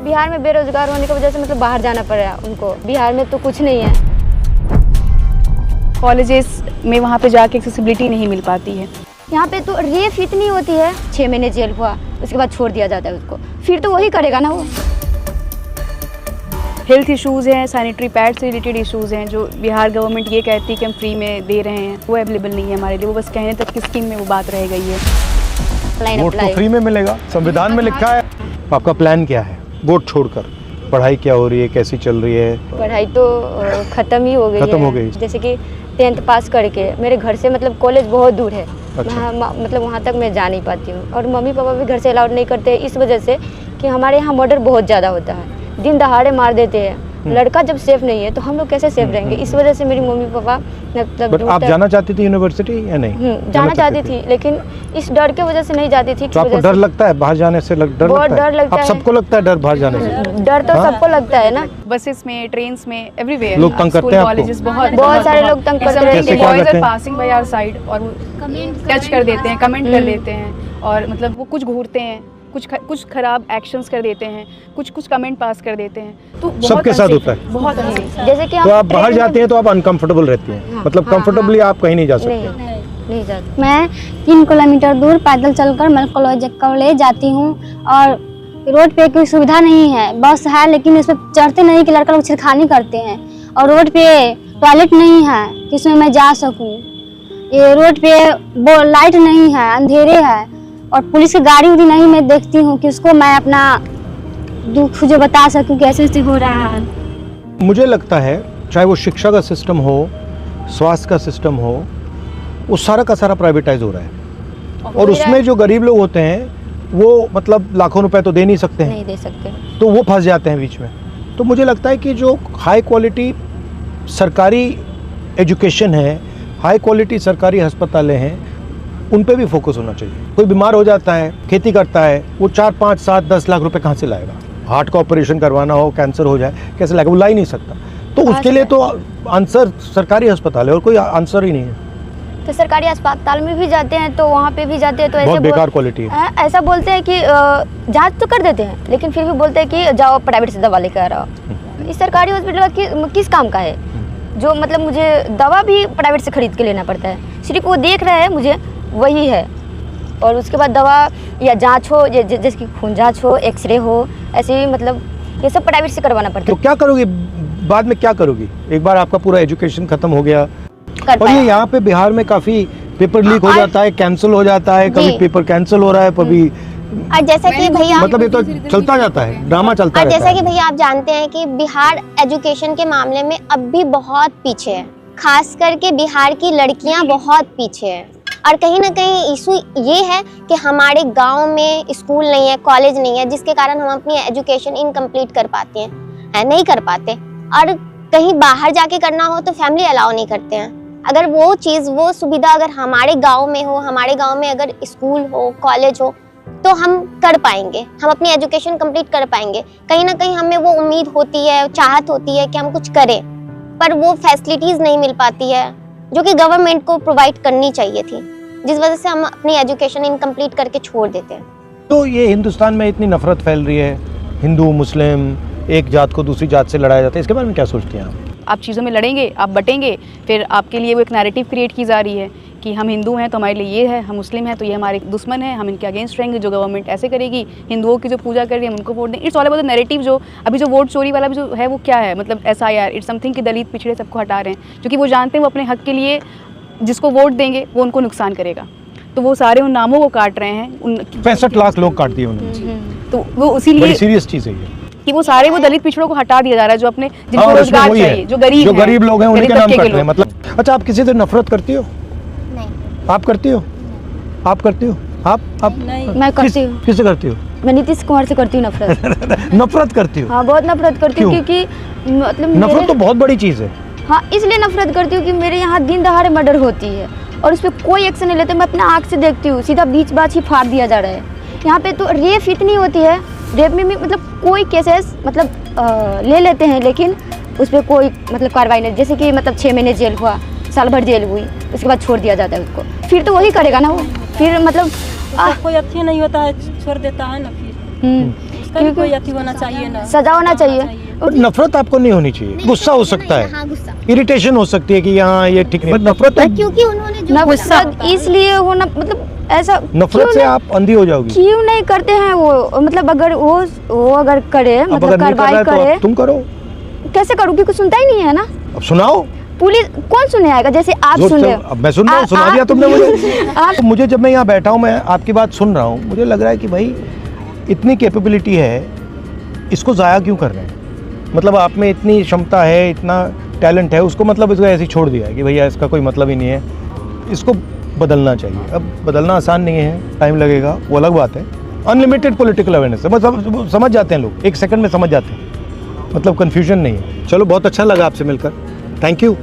बिहार में बेरोजगार होने की वजह से मतलब बाहर जाना पड़ रहा है उनको। बिहार में तो कुछ नहीं है, कॉलेजेस में वहाँ पे जाके एक्सेसिबिलिटी नहीं मिल पाती है। यहाँ पे तो रेप इतनी होती है, 6 महीने जेल हुआ उसके बाद छोड़ दिया जाता है उसको, फिर तो वही करेगा ना वो। हेल्थ इश्यूज़ हैं, सैनिटरी पैड से रिलेटेड इश्यूज़ हैं जो बिहार गवर्नमेंट ये कहती है कि हम फ्री में दे रहे हैं, वो अवेलेबल नहीं है हमारे लिए। वो बस कहने तक की स्कीम में वो बात रह गई है। वोट तो फ्री में मिलेगा, संविधान में लिखा है। आपका प्लान क्या है वोट छोड़कर? पढ़ाई क्या हो रही है, कैसी चल रही है? पढ़ाई तो ख़त्म ही हो गई खत्म हो गई। जैसे कि 10th पास करके मेरे घर से मतलब कॉलेज बहुत दूर है। अच्छा। मतलब वहाँ तक मैं जा नहीं पाती हूँ, और मम्मी पापा भी घर से अलाउड नहीं करते इस वजह से कि हमारे यहाँ मर्डर बहुत ज़्यादा होता है, दिन दहाड़े मार देते हैं। लड़का जब सेफ नहीं है तो हम लोग कैसे सेफ रहेंगे? इस वजह से मेरी मम्मी पापा मतलब। बट आप जाना चाहती थी यूनिवर्सिटी या नहीं? जाना चाहती थी, लेकिन इस डर के वजह से नहीं जाती थी। तो आपको डर लगता है बाहर जाने से? बहुत डर लगता है। आप सबको लगता है डर बाहर जाने से? डर तो सबको लगता है ना। बसेस में, ट्रेन्स में, एवरीवेयर लोग तंग करते हैं आपको? कॉलेजेस बहुत सारे लोग तंग करते हैं। कैसे क्या करते हैं? पासिंग बाय आवर साइड और वो टच कर देते हैं, कमेंट कर देते हैं, और मतलब वो कुछ घूरते हैं, कुछ खराब एक्शंस कर देते हैं, कुछ कमेंट पास कर देते हैं। तो सबके साथ होता है। बहुत unsafe। जैसे कि तो आप बाहर जाते हैं तो आप अनकंफर्टेबल रहती हैं, मतलब कंफर्टेबली आप कहीं नहीं जा सकते? नहीं जाती। मैं 3 किलोमीटर दूर पैदल चलकर मैं कॉलेज जाती हूँ, और रोड पे कोई सुविधा नहीं है। बस है लेकिन इस पर चढ़ते नहीं कि लड़का लोग छिड़खानी करते हैं, और रोड पे टॉयलेट नहीं है कि इसमें मैं जा सकूँ। ये रोड पे वो लाइट नहीं है, अंधेरे है, और पुलिस की गाड़ी उड़ी नहीं मैं देखती हूँ कि उसको मैं अपना दुख जो बता सकूँ कि ऐसे ऐसे हो रहा है। मुझे लगता है चाहे वो शिक्षा का सिस्टम हो, स्वास्थ्य का सिस्टम हो, वो सारा का सारा प्राइवेटाइज हो रहा है, और उसमें जो गरीब लोग होते हैं वो मतलब लाखों रुपए तो दे नहीं सकते हैं, नहीं दे सकते, तो वो फंस जाते हैं बीच में। तो मुझे लगता है कि जो हाई क्वालिटी सरकारी एजुकेशन है, हाई क्वालिटी सरकारी अस्पतालें हैं, उन पे भी फोकस होना चाहिए। कोई बीमार हो जाता है, खेती करता है, वो 4, 5, 7, 10 लाख रुपए कहाँ से लाएगा? हार्ट का ऑपरेशन करवाना हो, कैंसर हो जाए, कैसे लाएगा? वो ला ही नहीं सकता। तो उसके लिए तो आंसर सरकारी अस्पताल है, और कोई आंसर ही नहीं है। तो सरकारी अस्पताल में भी जाते हैं तो वहाँ पे भी जाते हैं तो ऐसे बहुत बेकार क्वालिटी है। ऐसा बोलते हैं कि जांच तो कर देते हैं, लेकिन फिर भी बोलते हैं कि जाओ प्राइवेट से दवा लेकर आओ। इस सरकारी हॉस्पिटल किस काम का है? जो मतलब मुझे दवा भी प्राइवेट से खरीद के लेना पड़ता है, सिर्फ वो देख रहा है मुझे वही है, और उसके बाद दवा या जांच हो, जैसे कि खून जांच हो, एक्सरे हो, ऐसे ही मतलब ये सब प्राइवेट से करवाना पड़ता है। तो क्या करोगी बाद में? क्या करोगी एक बार आपका पूरा एजुकेशन खत्म हो गया? और ये यहाँ पे बिहार में काफी पेपर लीक हो जाता है, कैंसिल हो जाता है, कभी पेपर कैंसिल हो रहा है, कभी और जैसा कि भैया मतलब ये तो चलता जाता है, ड्रामा चलता और रहता जैसा है। कि भैया आप जानते हैं कि बिहार एजुकेशन के मामले में अब भी बहुत पीछे है, खास करके बिहार की लड़कियां बहुत पीछे हैं। और कहीं ना कहीं इशू ये है कि हमारे गांव में स्कूल नहीं है, कॉलेज नहीं है, जिसके कारण हम अपनी एजुकेशन इनकम्प्लीट कर पाते हैं, नहीं कर पाते। और कहीं बाहर जाके करना हो तो फैमिली अलाउ नहीं करते हैं। अगर वो चीज़, वो सुविधा अगर हमारे गांव में हो, हमारे गांव में अगर स्कूल हो, कॉलेज हो, तो हम कर पाएंगे, हम अपनी एजुकेशन कंप्लीट कर पाएंगे। कहीं ना कहीं हमें वो उम्मीद होती है, चाहत होती है कि हम कुछ करें, पर वो फैसिलिटीज़ नहीं मिल पाती है जो कि गवर्नमेंट को प्रोवाइड करनी चाहिए थी, जिस वजह से हम अपनी एजुकेशन इनकम्प्लीट करके छोड़ देते हैं। तो ये हिंदुस्तान में इतनी नफरत फैल रही है, हिंदू मुस्लिम, एक जात को दूसरी जात से लड़ाया जाता है, इसके बारे में क्या सोचती हैं आप? आप चीज़ों में लड़ेंगे, आप बटेंगे, फिर आपके लिए वो एक नैरेटिव क्रिएट की जा रही है कि हम हिंदू हैं तो हमारे लिए ये है, हम मुस्लिम हैं तो ये हमारे दुश्मन है, हम इनके अगेंस्ट रहेंगे, जो गवर्नमेंट ऐसे करेगी, हिंदुओं की जो पूजा कर रही है हम उनको वोट दें। It's all about the narrative. जो अभी जो वोट चोरी वाला भी जो है वो क्या है, मतलब SIR, इट्स समथिंग कि दलित पिछड़े सबको हटा रहे हैं, क्योंकि वो जानते हैं वो अपने हक के लिए जिसको वोट देंगे वो उनको नुकसान करेगा, तो वो सारे उन नामों को काट रहे हैं। 65 लाख लोग काट दिए उन्होंने, तो वो इसीलिए बड़ी सीरियस चीज़ है ये कि वो सारे वो दलित पिछड़ों को हटा दिया जा रहा है, जो अपने जिनको रोजगार चाहिए, जो गरीब लोग हैं उनके गरीब नाम तबके कट के रहे हैं। लोग। मतलब अच्छा, आप किसी से नफरत करती हो? नहीं। आप करती हो? आप करती हो? आप मैं करती हूँ। किससे करती हो? मैं नीतीश कुमार से करती हूँ नफरत। नफरत करती हो? हाँ, बहुत नफरत करती हूँ, क्योंकि मतलब नफरत तो बहुत बड़ी चीज़ है। हाँ, इसलिए नफरत करती हूँ कि मेरे यहाँ दिन दहाड़े मर्डर होती है और उस पर कोई एक्शन नहीं लेते। मैं अपने आँख से देखती हूँ, सीधा बीच बाच ही फाड़ दिया जा रहा है। यहाँ पे तो रेप इतनी होती है, रेप में भी मतलब कोई केसेस मतलब ले लेते हैं, लेकिन उस पर कोई मतलब कार्रवाई नहीं। जैसे कि मतलब 6 महीने जेल हुआ, साल भर जेल हुई, उसके बाद छोड़ दिया जाता है उसको, फिर तो वही करेगा ना वो, फिर मतलब कोई अच्छी नहीं होता है, छोड़ देता है ना फिर। का भी कोई अति होना चाहिए ना, सजा होना चाहिए। पर नफरत आपको नहीं होनी चाहिए, गुस्सा हो सकता है, हाँ, गुस्सा। इरिटेशन हो सकती है कि यहाँ ये ठीक नहीं, नफरत है। क्योंकि उन्होंने जो नफरत इसलिए होना, मतलब ऐसा नफरत क्यों से नहीं- आप अंधी हो जाओगी। क्यों नहीं करते हैं वो, मतलब अगर वो अगर करे, अब मतलब अगर नहीं कर रहा कार्रवाई है तो करे, अब तुम करो, कैसे करूँ कि कुछ सुनता ही नहीं है ना। अब सुनाओ। पुलिस कौन सुने आएगा, जैसे आप जो सुन रहे अब हो। मैं सुन रहा हूँ, सुना आप- दिया तुमने मुझे। आप तो मुझे जब मैं यहाँ बैठा हूँ, मैं आपकी बात सुन रहा हूँ, मुझे लग रहा है कि भाई इतनी कैपेबिलिटी है, इसको ज़ाया क्यों कर रहे हैं? मतलब आप में इतनी क्षमता है, इतना टैलेंट है, उसको मतलब इसको ऐसे ही छोड़ दिया है कि भैया इसका कोई मतलब ही नहीं है, इसको बदलना चाहिए। अब बदलना आसान नहीं है, टाइम लगेगा, वो अलग बात है। अनलिमिटेड पॉलिटिकल अवेयरनेस है, बस समझ जाते हैं लोग, 1 सेकंड में समझ जाते हैं, मतलब कन्फ्यूजन नहीं है। चलो, बहुत अच्छा लगा आपसे मिलकर, थैंक यू।